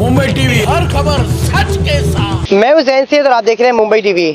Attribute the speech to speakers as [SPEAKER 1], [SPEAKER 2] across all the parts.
[SPEAKER 1] Mumbai TV, हर खबर सच के साथ।
[SPEAKER 2] मैं हूं जैन सैयद और आप देख रहे हैं मुंबई टीवी।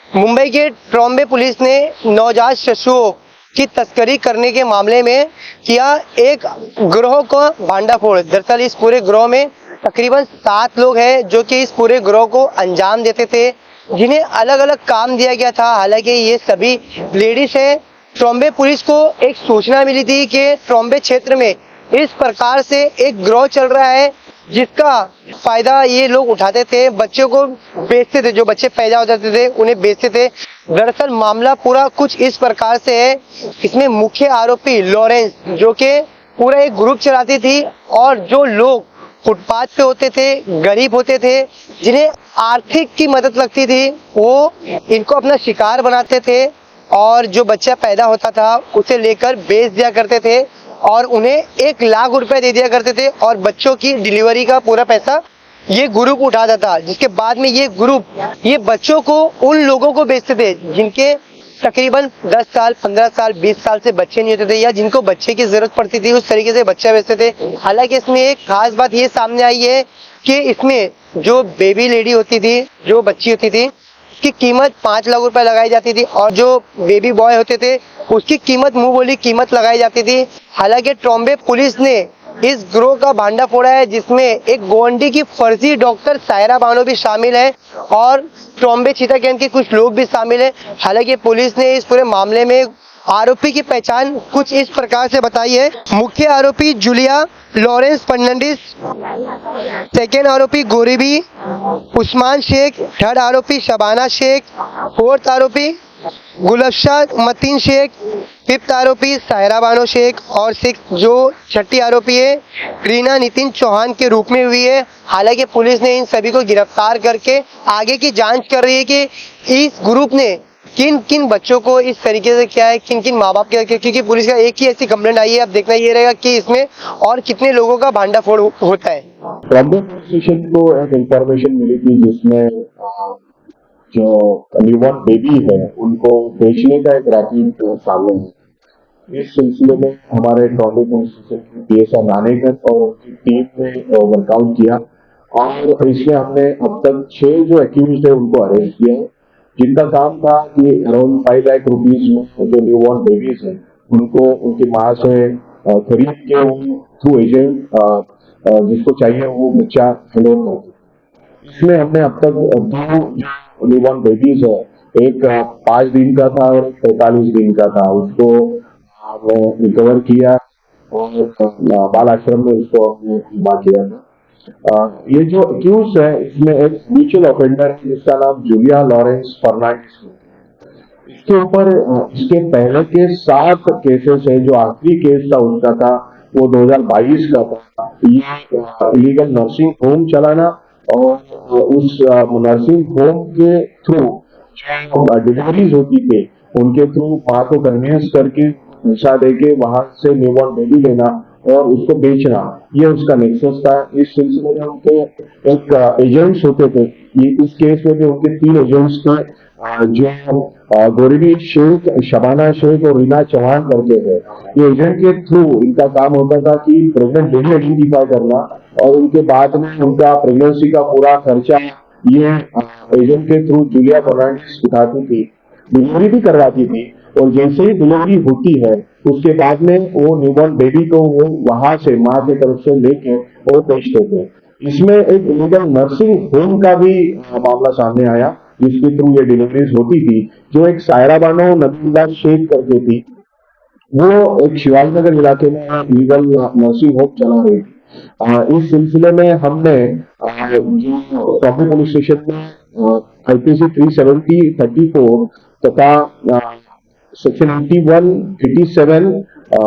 [SPEAKER 2] मुंबई के ट्रॉम्बे पुलिस ने नवजात शिशुओं की तस्करी करने के मामले में किया एक गिरोह को भांडाफोड़। दरअसल इस पूरे गिरोह में तकरीबन 7 लोग हैं जो कि इस पूरे गिरोह को अंजाम देते थे, जिन्हें अलग अलग काम दिया गया था। हालांकि ये सभी लेडीज हैं। ट्रॉम्बे पुलिस को एक सूचना मिली थी कि ट्रॉम्बे क्षेत्र में इस प्रकार से एक गिरोह चल रहा है जिसका फायदा ये लोग उठाते थे, बच्चों को बेचते थे, जो बच्चे पैदा हो जाते थे उन्हें बेचते थे। दरअसल मामला पूरा कुछ इस प्रकार से है। इसमें मुख्य आरोपी लॉरेंस, जो कि पूरा एक ग्रुप चलाती थी और जो लोग फुटपाथ पे होते थे, गरीब होते थे, जिन्हें आर्थिक की मदद लगती थी, वो इनको अपना शिकार बनाते थे और जो बच्चा पैदा होता था उसे लेकर बेच दिया करते थे और उन्हें 1 लाख रुपए दे दिया करते थे और बच्चों की डिलीवरी का पूरा पैसा ये ग्रुप उठाता था। जिसके बाद में ये ग्रुप ये बच्चों को उन लोगों को बेचते थे जिनके तकरीबन 10 साल, 15 साल, 20 साल से बच्चे नहीं होते थे या जिनको बच्चे की जरूरत पड़ती थी, उस तरीके से बच्चा बेचते थे। हालांकि इसमें एक खास बात ये सामने आई है कि इसमें जो बेबी लेडी होती थी, जो बच्ची होती थी, उसकी कीमत 5 लाख रुपए लगाई जाती थी और जो बेबी बॉय होते थे उसकी कीमत मुंह बोली कीमत लगाई जाती थी। हालांकि ट्रॉम्बे पुलिस ने इस गिरोह का भांडा फोड़ा है, जिसमें एक गोंडी की फर्जी डॉक्टर सायरा बानो भी शामिल है और ट्रॉम्बे चीता कैंप के कुछ लोग भी शामिल हैं। हालांकि पुलिस ने इस पूरे मामले में आरोपी की पहचान कुछ इस प्रकार से बताई है। मुख्य आरोपी जूलिया लॉरेंस फर्नांडिस, सेकेंड आरोपी गोरीबी उस्मान शेख, थर्ड आरोपी शबाना शेख, फोर्थ आरोपी गुलफ्शा मतीन शेख, फिफ्थ आरोपी सायरा बानो शेख और सिक्स जो छठी आरोपी है रीना नितिन चौहान के रूप में हुई है। हालांकि पुलिस ने इन सभी को गिरफ्तार करके आगे की जांच कर रही है कि इस ग्रुप ने किन किन बच्चों को इस तरीके से किया है, किन किन माँ बाप के, क्योंकि पुलिस का एक ही ऐसी कंप्लेंट आई है। अब देखना ये रहेगा कि इसमें और कितने लोगों का भांडाफोड़ होता है।
[SPEAKER 3] ट्रॉम्बे पुलिस स्टेशन को एक इंफॉर्मेशन मिली थी जिसमें जो न्यूबॉर्न बेबी है उनको बेचने का एक रैकेट सामने है। इस सिलसिले में हमारे ट्रॉम्बे पुलिस स्टेशन की पीएसआई नानेकर और उनकी टीम ने वर्कआउट किया और इसमें हमने अब तक 6 जो एक्यूज्ड है उनको अरेस्ट किया है, जिनका काम था कि अराउंड 5 लाख रुपीज में जो न्यूबॉर्न बेबीज है उनको उनकी माँ से खरीद के वो थ्रू एजेंट जिसको चाहिए वो बच्चा हैंडओवर कर। इसमें हमने अब तक 2 न्यूबॉर्न बेबीज है, एक 5 दिन का था और 45 दिन का था, उसको हमने रिकवर किया और बाल आश्रम में उसको हमने जमा किया था। ये जो एक्यूज है इसमें एक म्यूचुअल ऑफेंडर है जिसका नाम जूलिया लॉरेंस फर्नांडिस है। इसके ऊपर इसके पहले के 7 केसेस है। जो आखिरी केस था उनका था वो 2022 का था। ये इलीगल नर्सिंग होम चलाना और उस नर्सिंग होम के थ्रू जो डिलीवरीज होती थी उनके थ्रू माँ को कन्वेंस करके पैसा देके वहां से न्यूबॉर्न बेबी लेना और उसको बेचना, ये उसका नेक्सस था। इस सिलसिले में उनके एक एजेंट्स होते थे। ये इस केस में भी उनके 3 एजेंट्स थे जो गोरीबी शेख, शबाना शेख और रीना चौहान करके थे। ये एजेंट के थ्रू इनका काम होता था कि प्रेग्नेंट लेडी आइडेंटिफाई करना और उनके बाद में उनका प्रेगनेंसी का पूरा खर्चा ये एजेंट के थ्रू जूलिया फर्नांडिस उठाती थी, डिलीवरी भी करवाती थी और जैसे ही डिलीवरी होती है उसके बाद में वो न्यूबॉर्न बेबी को वो वहां से माँ की तरफ से लेके वो बेचते थे। इसमें एक इलीगल नर्सिंग होम का भी मामला सामने आया जिसके थ्रू ये डिलीवरीज होती थी। जो एक सायरा बानो नबीला शेख करके थी, वो एक शिवाजीनगर इलाके में इलीगल नर्सिंग होम चला रही थी। इस सिलसिले में हमने जो ट्रॉम्बे पुलिस स्टेशन में आईपीसी 370-34 तथा सेक्शन 81, 87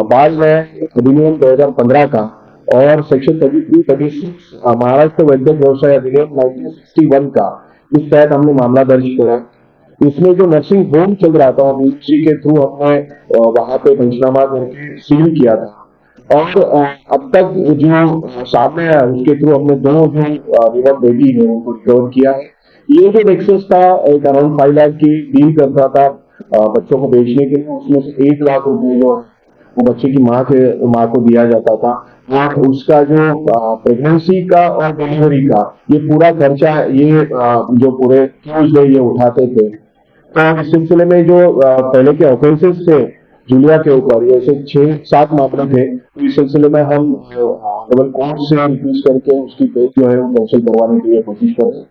[SPEAKER 3] बाल न्याय अधिनियम 2015 का और सेक्शन 33-36 महाराष्ट्र वैद्यक व्यवसाय अधिनियम 1961 का, इस तहत हमने मामला दर्ज किया। इसमें जो नर्सिंग होम चल रहा था मिनिस्ट्री के थ्रू हमने वहां पे पंचनामा करके सील किया था और अब तक जो सामने आया उसके थ्रू हमने 2 जो न्यूबॉर्न बेबी है उनको रिकवर किया है। ये जो नेक्सस था एक अराउंड 5 लाख की डील करता था बच्चों को बेचने के लिए, उसमें से 1 लाख रुपए जो वो बच्चे की माँ को दिया जाता था। और उसका जो प्रेगनेंसी का और डिलीवरी का ये पूरा खर्चा ये जो पूरे ट्यूजडे ये उठाते थे। तो इस सिलसिले में जो पहले के ऑफेंसेस थे जूलिया के ऊपर, ये ऐसे 6-7 मामले थे, तो इस सिलसिले में हम डबल कोर्ट से रिक्वेस्ट करके उसकी पेज जो है वो कैंसिल करवाने के लिए कोशिश कर रहे हैं।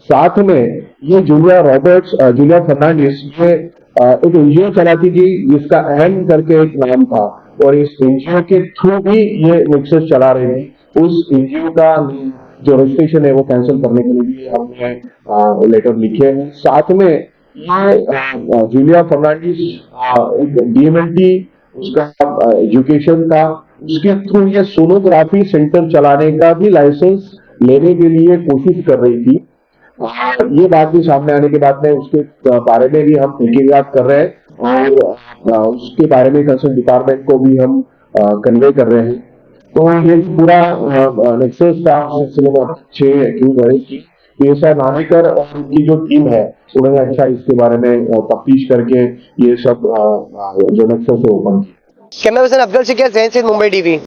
[SPEAKER 3] साथ में ये जूलिया फर्नांडिस ये एक एनजीओ चलाती थी जिसका अहम करके एक नाम था, और इस एनजीओ के थ्रू भी ये नेक्सस चला रही थी। उस एनजीओ का जो रजिस्ट्रेशन है वो कैंसिल करने के लिए भी हमने लेटर लिखे हैं। साथ में ये जूलिया फर्नांडिस एक डीएमएलटी उसका एजुकेशन का, उसके थ्रू ये सोनोग्राफी सेंटर चलाने का भी लाइसेंस लेने के लिए कोशिश कर रही थी। ये बात भी सामने आने के बाद में उसके बारे में भी हम तहकीकात कर रहे हैं और उसके बारे में कंसर्न डिपार्टमेंट को भी हम कन्वे कर रहे हैं। तो ये पूरा नेक्सस का सिलसिले में अच्छे एक्यूज है कि ऐसा नानेकर और उनकी जो टीम है उन्होंने अच्छा इसके बारे में तफ्तीश करके ये सब जो नेक्सस है ओपन किया।
[SPEAKER 2] कैमरा पर्सन अफजल शेख, जैन से मुंबई टीवी।